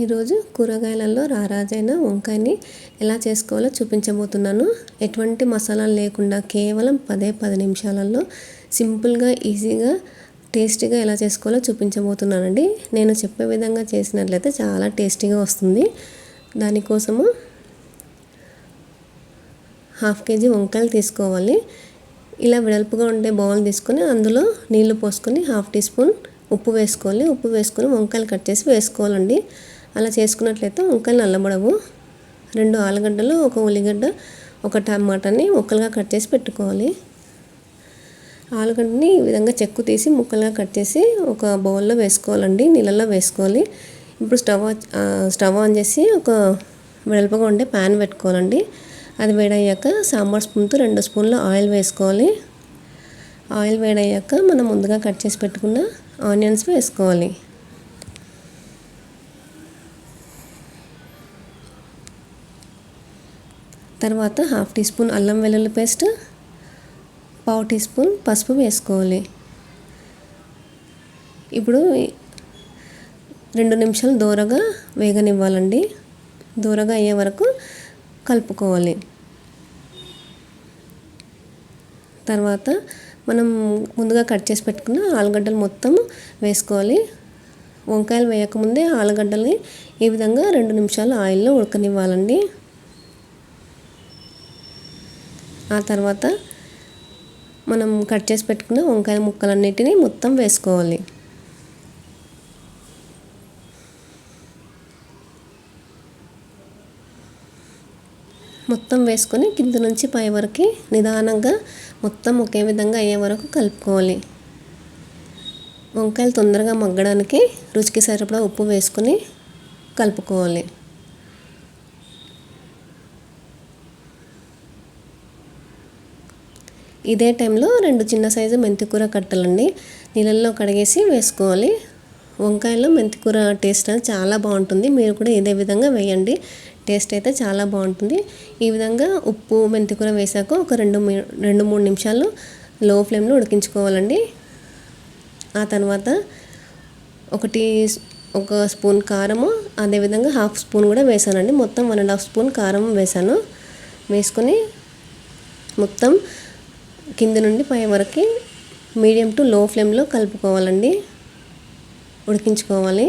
ఈరోజు కూరగాయలలో రారాజైన వంకాయని ఎలా చేసుకోవాలో చూపించబోతున్నాను. ఎటువంటి మసాలాలు లేకుండా కేవలం 10 నిమిషాలలో సింపుల్గా ఈజీగా టేస్టీగా ఎలా చేసుకోవాలో చూపించబోతున్నానండి. నేను చెప్పే విధంగా చేసినట్లయితే చాలా టేస్టీగా వస్తుంది. దానికోసము 1/2 కేజీ వంకాయలు తీసుకోవాలి. ఇలా వెడల్పుగా ఉండే బౌల్ తీసుకొని అందులో నీళ్లు పోసుకొని 1/2 టీ స్పూన్ ఉప్పు వేసుకోవాలి. ఉప్పు వేసుకొని వంకాయలు కట్ చేసి వేసుకోవాలండి. అలా చేసుకున్నట్లయితే వంకాయలు నల్లబడవు. 2 ఆలుగడ్డలు, 1 ఉల్లిగడ్డ, 1 టమాటాని ముక్కలుగా కట్ చేసి పెట్టుకోవాలి. ఆలుగడ్డని ఈ విధంగా చెక్కు తీసి ముక్కలుగా కట్ చేసి ఒక బౌల్లో వేసుకోవాలండి. నీళ్ళల్లో వేసుకోవాలి. ఇప్పుడు స్టవ్ ఆన్ చేసి ఒక వెడల్పుగా ఉండే ప్యాన్ పెట్టుకోవాలండి. అది వేడయ్యాక సాంబార్ స్పూన్తో 2 స్పూన్లు ఆయిల్ వేసుకోవాలి. ఆయిల్ వేడయ్యాక మనం ముందుగా కట్ చేసి పెట్టుకున్న ఆనియన్స్ వేసుకోవాలి. తర్వాత 1/2 టీ స్పూన్ అల్లం వెల్లుల్లి పేస్ట్, 1/2 టీ స్పూన్ పసుపు వేసుకోవాలి. ఇప్పుడు 2 నిమిషాలు దూరగా వేగనివ్వాలండి. దూరగా అయ్యే వరకు కలుపుకోవాలి. తర్వాత మనం ముందుగా కట్ చేసి పెట్టుకున్న ఆలుగడ్డలు మొత్తం వేసుకోవాలి. వంకాయలు వేయకముందే ఆలుగడ్డల్ని ఈ విధంగా 2 నిమిషాలు ఆయిల్లో ఉడకనివ్వాలండి. ఆ తర్వాత మనం కట్ చేసి పెట్టుకున్న వంకాయ ముక్కలన్నిటినీ మొత్తం వేసుకోవాలి. మొత్తం వేసుకొని కింద నుంచి పై వరకు నిదానంగా మొత్తం ఒకే విధంగా అయ్యే వరకు కలుపుకోవాలి. వంకాయలు తొందరగా మగ్గడానికి రుచికి సరిపడా ఉప్పు వేసుకొని కలుపుకోవాలి. ఇదే టైంలో 2 చిన్న సైజు మెంతికూర కట్టలండి నీళ్ళల్లో కడిగేసి వేసుకోవాలి. వంకాయలో మెంతికూర టేస్ట్ అనేది చాలా బాగుంటుంది. మీరు కూడా ఇదే విధంగా వేయండి. టేస్ట్ అయితే చాలా బాగుంటుంది. ఈ విధంగా ఉప్పు మెంతికూర వేసాక ఒక 2-3 నిమిషాలు లో ఫ్లేమ్లో ఉడికించుకోవాలండి. ఆ తర్వాత 1 స్పూన్ కారము, అదేవిధంగా 1/2 స్పూన్ కూడా వేసానండి. మొత్తం 1.5 స్పూన్ కారం వేసాను. వేసుకొని మొత్తం కింద నుండి పై వరకు మీడియం టు లో ఫ్లేమ్లో కలుపుకోవాలండి, ఉడికించుకోవాలి.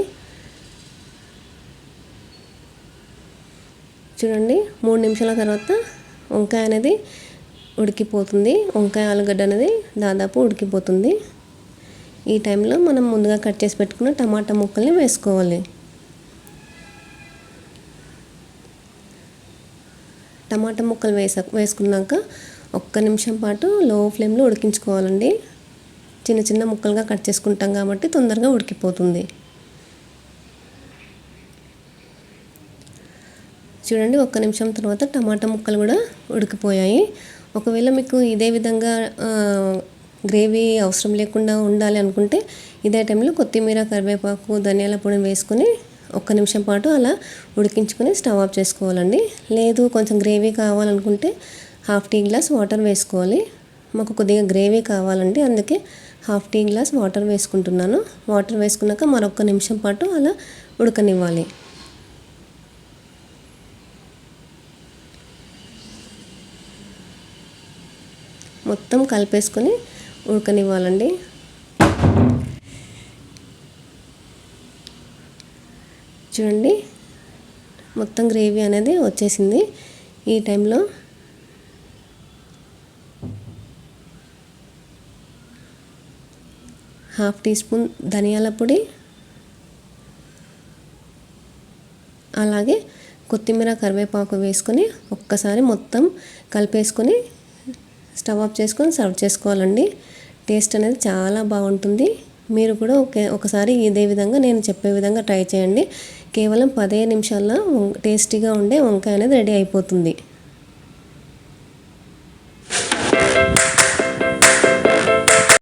చూడండి 3 నిమిషాల తర్వాత వంకాయ అనేది ఉడికిపోతుంది. వంకాయ ఆలుగడ్డ అనేది దాదాపు ఉడికిపోతుంది. ఈ టైంలో మనం ముందుగా కట్ చేసి పెట్టుకున్న టమాటా ముక్కల్ని వేసుకోవాలి. టమాటా ముక్కలు వేసుకున్నాక 1 నిమిషం పాటు లో ఫ్లేమ్లో ఉడికించుకోవాలండి. చిన్న చిన్న ముక్కలుగా కట్ చేసుకుంటాం కాబట్టి తొందరగా ఉడికిపోతుంది. చూడండి 1 నిమిషం తర్వాత టమాటా ముక్కలు కూడా ఉడికిపోయాయి. ఒకవేళ మీకు ఇదే విధంగా గ్రేవీ అవసరం లేకుండా ఉండాలి అనుకుంటే ఇదే టైంలో కొత్తిమీర, కరివేపాకు, ధనియాల పొడి వేసుకొని 1 నిమిషం పాటు అలా ఉడికించుకొని స్టవ్ ఆఫ్ చేసుకోవాలండి. లేదు కొంచెం గ్రేవీ కావాలనుకుంటే 1/2 టీ గ్లాస్ వాటర్ వేసుకోవాలి. మాకు కొద్దిగా గ్రేవీ కావాలండి, అందుకే 1/2 టీ గ్లాస్ వాటర్ వేసుకుంటున్నాను. వాటర్ వేసుకున్నాక మరొక నిమిషం పాటు అలా ఉడకనివ్వాలి. మొత్తం కలిపేసుకొని ఉడకనివ్వాలండి. చూడండి మొత్తం గ్రేవీ అనేది వచ్చేసింది. ఈ టైంలో హాఫ్ టీ స్పూన్ ధనియాల పొడి, అలాగే కొత్తిమీర, కరివేపాకు వేసుకొని ఒక్కసారి మొత్తం కలిపేసుకొని స్టవ్ ఆఫ్ చేసుకొని సర్వ్ చేసుకోవాలండి. టేస్ట్ అనేది చాలా బాగుంటుంది. మీరు కూడా ఒకసారి ఇదే విధంగా నేను చెప్పే విధంగా ట్రై చేయండి. కేవలం 10 నిమిషాల్లో టేస్టీగా ఉండే వంకాయ అనేది రెడీ అయిపోతుంది.